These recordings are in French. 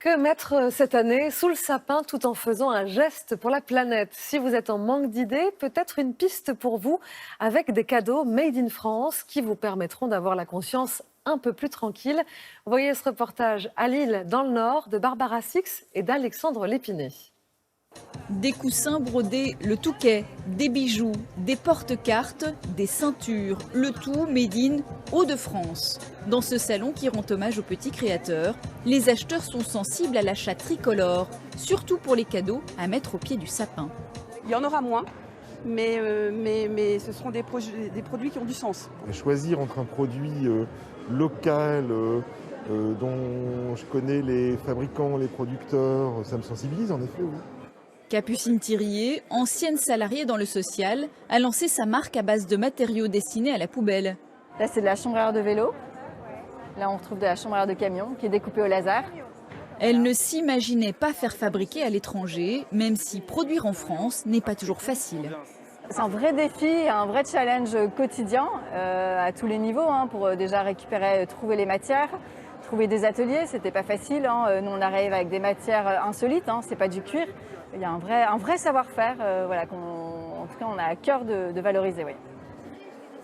Que mettre cette année sous le sapin tout en faisant un geste pour la planète? Si vous êtes en manque d'idées, peut-être une piste pour vous avec des cadeaux made in France qui vous permettront d'avoir la conscience un peu plus tranquille. Voyez ce reportage à Lille, dans le Nord, de Barbara Six et d'Alexandre Lépiné. Des coussins brodés, le Touquet, des bijoux, des porte-cartes, des ceintures, le tout made in Hauts-de-France. Dans ce salon qui rend hommage aux petits créateurs, les acheteurs sont sensibles à l'achat tricolore, surtout pour les cadeaux à mettre au pied du sapin. Il y en aura moins, mais ce seront des produits qui ont du sens. Choisir entre un produit local, dont je connais les fabricants, les producteurs, ça me sensibilise en effet, oui. Capucine Thirier, ancienne salariée dans le social, a lancé sa marque à base de matériaux destinés à la poubelle. Là, c'est de la chambre à air de vélo. Là, on retrouve de la chambre à air de camion qui est découpée au laser. Elle ne s'imaginait pas faire fabriquer à l'étranger, même si produire en France n'est pas toujours facile. C'est un vrai défi, un vrai challenge quotidien à tous les niveaux pour déjà récupérer, trouver les matières, trouver des ateliers. C'était pas facile. Nous, on arrive avec des matières insolites. C'est pas du cuir. Il y a un vrai savoir-faire, en tout cas, on a à cœur de valoriser. Oui.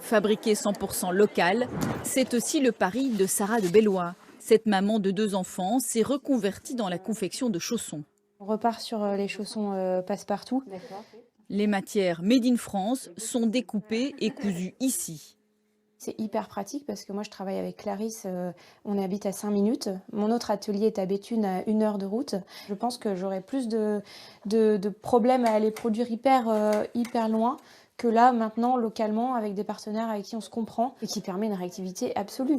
Fabriqué 100% local, c'est aussi le pari de Sarah de Bellois. Cette maman de 2 enfants s'est reconvertie dans la confection de chaussons. On repart sur les chaussons passe-partout. Les matières made in France sont découpées et cousues ici. C'est hyper pratique parce que moi je travaille avec Clarisse, on habite à 5 minutes. Mon autre atelier est à Béthune, à 1 heure de route. Je pense que j'aurais plus de problèmes à aller produire hyper loin que là maintenant localement avec des partenaires avec qui on se comprend et qui permet une réactivité absolue.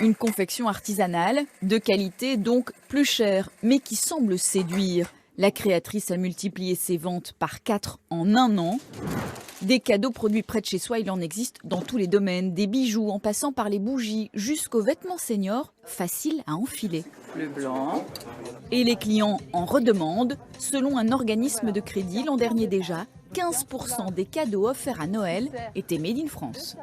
Une confection artisanale, de qualité donc plus chère, mais qui semble séduire. La créatrice a multiplié ses ventes par 4 en 1 an. Des cadeaux produits près de chez soi, il en existe dans tous les domaines. Des bijoux en passant par les bougies jusqu'aux vêtements seniors, faciles à enfiler. Le blanc. Et les clients en redemandent. Selon un organisme de crédit, l'an dernier déjà, 15% des cadeaux offerts à Noël étaient made in France.